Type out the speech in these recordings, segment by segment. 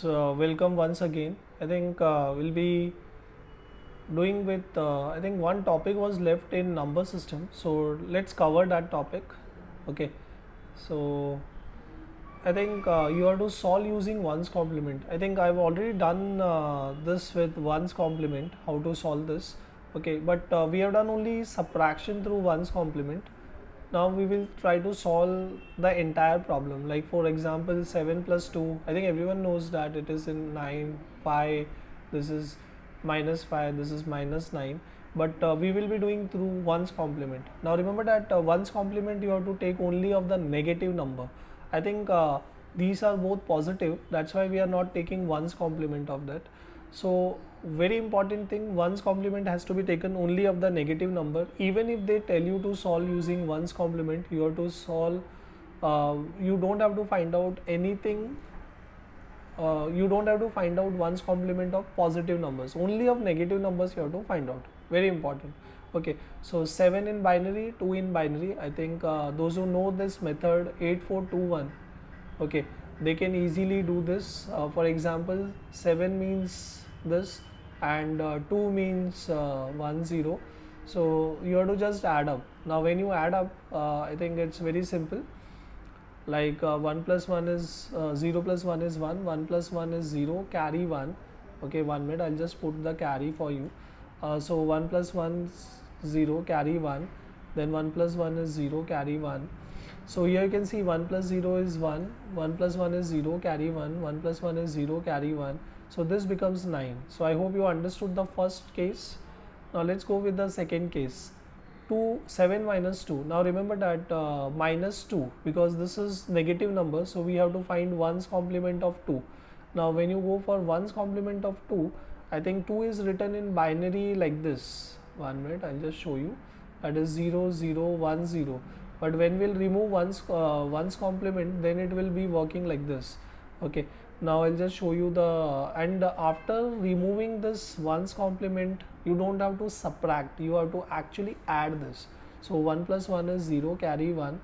welcome once again. I think we'll be doing with I think one topic was left in number system, so let's cover that topic. Okay, so I think you have to solve using one's complement. I think I've already done this with one's complement, how to solve this. Okay, but we have done only subtraction through one's complement. Now we will try to solve the entire problem. Like for example, 7 plus 2. I think everyone knows that it is in 9, 5. This is minus 5. This is minus 9. But we will be doing through one's complement. Now remember that one's complement you have to take only of the negative number. I think these are both positive. That's why we are not taking one's complement of that. So very important thing, one's complement has to be taken only of the negative number. Even if they tell you to solve using one's complement, you have to solve. You don't have to find out anything. You don't have to find out one's complement of positive numbers. Only of negative numbers you have to find out. Very important. Okay, so 7 in binary, 2 in binary. I think those who know this method 8421, okay, they can easily do this. For example, 7 means this and 2 means 1 0. So you have to just add up. Now when you add up, I think it's very simple. Like 1 plus 1 is 0 plus 1 is 1, 1 plus 1 is 0, carry 1. Okay, 1 minute, I'll just put the carry for you. So 1 plus 1 is 0, carry 1, then 1 plus 1 is 0, carry 1. So here you can see 1 plus 0 is 1, 1 plus 1 is 0, carry 1, 1 plus 1 is 0, carry 1. So this becomes 9. So I hope you understood the first case. Now let's go with the second case. 7 minus 2. Now remember that minus 2, because this is negative number, so we have to find one's complement of 2. Now when you go for one's complement of 2, I think 2 is written in binary like this. 1 minute, I'll just show you. That is 0 0 1 0. But when we'll remove one's complement, then it will be working like this. Okay, now I'll just show you the, and after removing this one's complement, you don't have to subtract, you have to actually add this. So 1 plus 1 is 0, carry 1.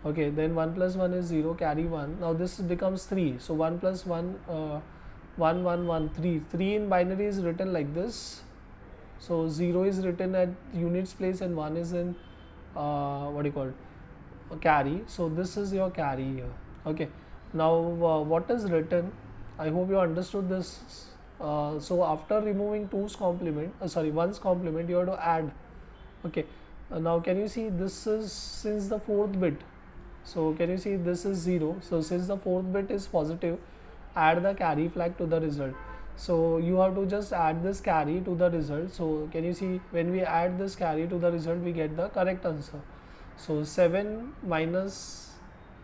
Okay, then 1 plus 1 is 0, carry 1. Now this becomes 3. So 1 plus 1 1 1 1 3. 3 in binary is written like this. So 0 is written at units place and 1 is in what do you call it, carry. So this is your carry here. Okay, now what is written, I hope you understood this. So after removing one's complement, you have to add. Okay, now can you see this is since the fourth bit, so can you see this is 0. So since the fourth bit is positive, add the carry flag to the result. So you have to just add this carry to the result. So can you see when we add this carry to the result, we get the correct answer. So 7 minus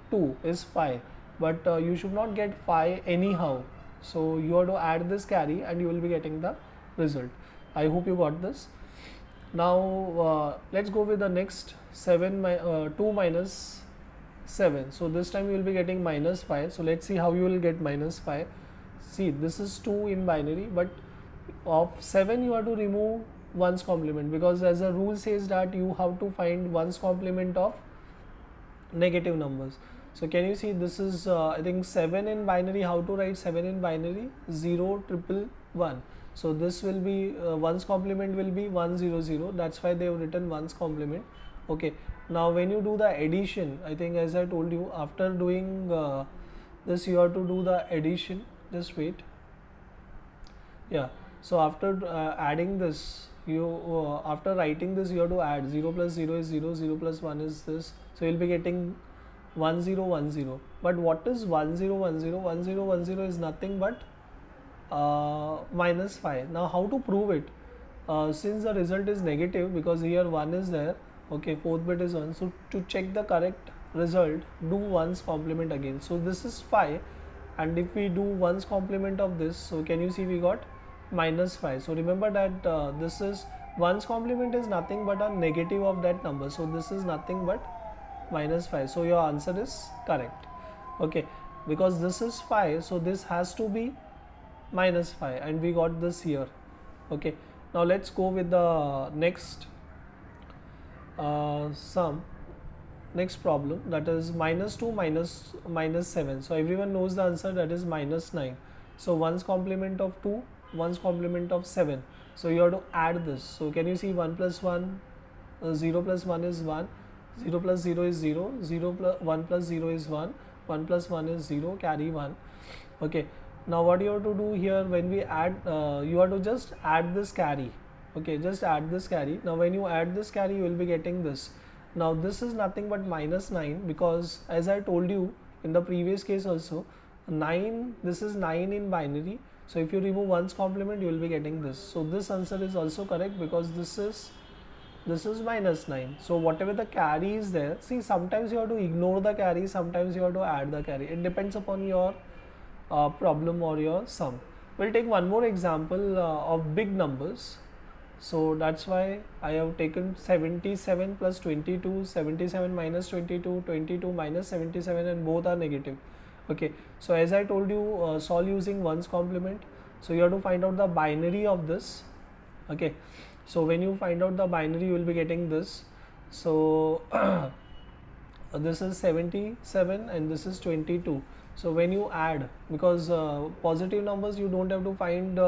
2 is 5, but you should not get 5 anyhow. So you have to add this carry and you will be getting the result. I hope you got this. Now let's go with the next 2 minus 7. So this time you will be getting minus 5. So let's see how you will get minus 5. See, this is 2 in binary, but of 7 you have to remove one's complement, because as a rule says that you have to find one's complement of negative numbers. So can you see this is I think 7 in binary. How to write 7 in binary? 0 triple 1. So this will be one's complement will be 1 0 0. That's why they have written one's complement. Okay, now when you do the addition, I think as I told you, after doing this you have to do the addition. Just wait. Yeah, so after adding this, you after writing this, you have to add 0 plus 0 is 0, 0 plus 1 is this. So you'll be getting 1 0 1 0. But what is 1 0 1 0? 1 0 1 0 is nothing but minus 5. Now how to prove it? Since the result is negative, because here 1 is there, okay, fourth bit is 1. So to check the correct result, do one's complement again. So this is 5, and if we do one's complement of this, so can you see we got minus 5. So remember that this is one's complement is nothing but a negative of that number. So this is nothing but minus 5. So your answer is correct. Okay, because this is 5, so this has to be minus 5, and we got this here. Okay, now let's go with the next sum. Next problem, that is minus 2 minus 7. So everyone knows the answer, that is minus 9. So 1's complement of 2, 1's complement of 7. So you have to add this. So can you see 1 plus 1, 0 plus 1 is 1, 0 plus 0 is 0, 0 plus 1 plus 0 is 1, 1 plus 1 is 0, carry 1. Okay, now what you have to do here, when we add, you have to just add this carry. Okay, just add this carry. Now when you add this carry, you will be getting this. Now this is nothing but minus 9, because as I told you in the previous case also, 9, this is 9 in binary. So if you remove 1's complement, you will be getting this. So this answer is also correct, because this is minus 9. So whatever the carry is there, see, sometimes you have to ignore the carry, sometimes you have to add the carry. It depends upon your problem or your sum. We'll take one more example of big numbers. So that's why I have taken 77 plus 22, 77 minus 22, 22 minus 77, and both are negative. Okay, so as I told you, solve using 1's complement. So you have to find out the binary of this. Okay, so when you find out the binary, you will be getting this. So this is 77 and this is 22. So when you add, because positive numbers, you don't have to find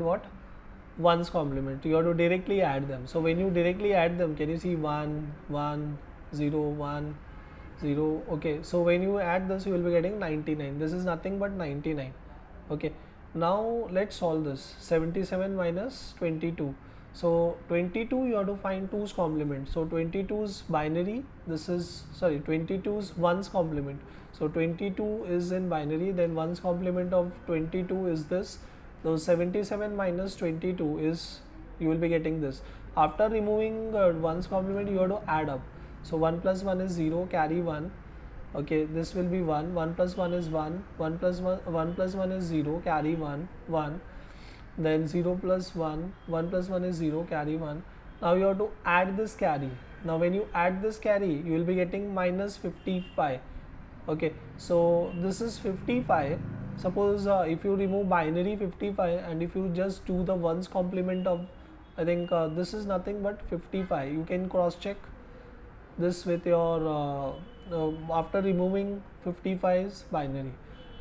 what, 1's complement, you have to directly add them. So when you directly add them, can you see 1 1 0 1 0? Okay, so when you add this, you will be getting 99. This is nothing but 99. Okay, now let's solve this. 77 minus 22. So 22, you have to find 2's complement. So 22's binary, this is, sorry, 22's 1's complement. So 22 is in binary, then 1's complement of 22 is this. So 77 minus 22 is, you will be getting this. After removing 1's complement, you have to add up. So 1 plus 1 is 0, carry 1. Okay, this will be 1, 1 plus 1 is 1, 1 plus 1 is 0, carry 1, 1. Then 0 plus 1, 1 plus 1 is 0, carry 1. Now you have to add this carry. Now when you add this carry, you will be getting minus 55. Okay, so this is 55. Suppose if you remove binary 55, and if you just do the 1's complement of, I think this is nothing but 55. You can cross check this with your after removing 55's binary.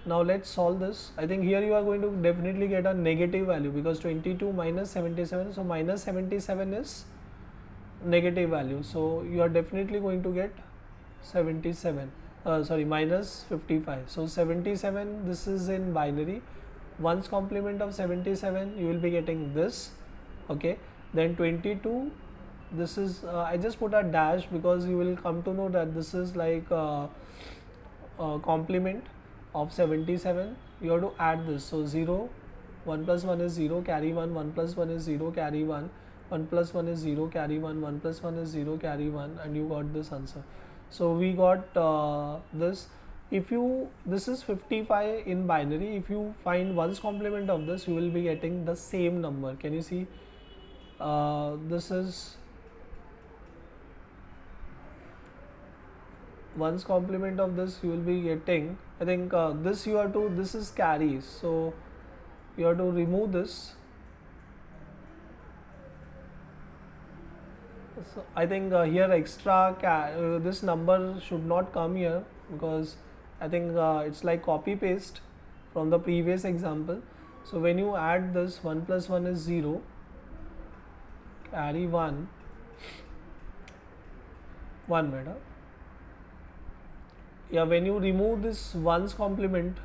Now let's solve this. I think here you are going to definitely get a negative value, because 22 minus 77, so minus 77 is negative value. So you are definitely going to get 77. Minus 55. So 77, this is in binary. 1's complement of 77, you will be getting this. Okay, then 22, this is, I just put a dash because you will come to know that this is like complement of 77. You have to add this. So 0, 1 plus 1 is 0, carry 1, 1 plus 1 is 0, carry 1, 1 plus 1 is 0, carry 1, 1 plus 1 is 0, carry 1, and you got this answer. So we got this. If you, this is 55 in binary, if you find 1's complement of this, you will be getting the same number. Can you see? This is 1's complement of this, you will be getting, I think this you have to, this is carry, so you have to remove this. So I think here extra this number should not come here, because I think it's like copy paste from the previous example. So when you add this, 1 plus 1 is 0, carry 1 minute. Yeah, when you remove this 1's complement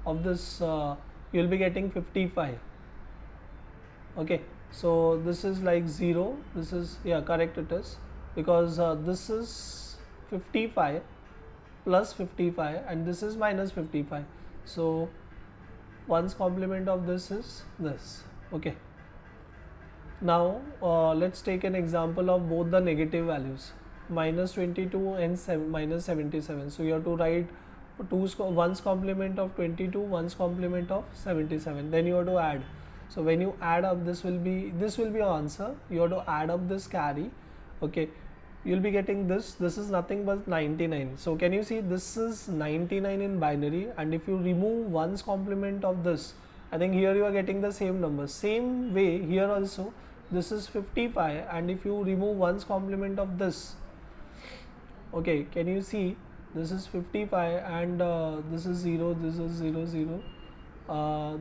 of this, you will be getting 55. Okay, so this is like 0, this is, yeah, correct it is, because this is 55 plus 55 and this is minus 55. So 1's complement of this is this. Okay, now let's take an example of both the negative values, minus 22 and minus 77. So you have to write 1's complement of 22, 1's complement of 77, then you have to add. So when you add up, this will be your answer. You have to add up this carry. Okay, you'll be getting this. This is nothing but 99. So can you see, this is 99 in binary, and if you remove 1's complement of this, I think here you are getting the same number. Same way here also, this is 55, and if you remove 1's complement of this, okay, can you see, this is 55, and this is 0, this is 0 0,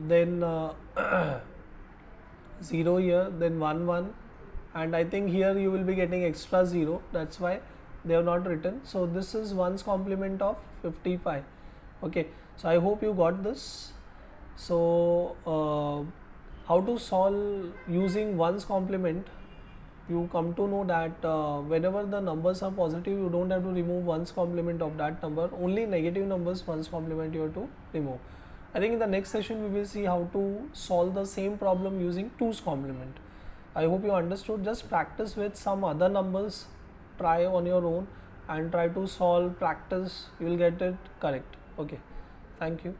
then 0 here, then 1 1, and I think here you will be getting extra 0, that's why they have not written. So this is 1's complement of 55. Okay, so I hope you got this. So how to solve using 1's complement, you come to know that whenever the numbers are positive, you don't have to remove 1's complement of that number, only negative numbers 1's complement you have to remove. I think in the next session we will see how to solve the same problem using 2's complement. I hope you understood. Just practice with some other numbers, try on your own and try to solve, practice, you will get it correct. Okay, thank you.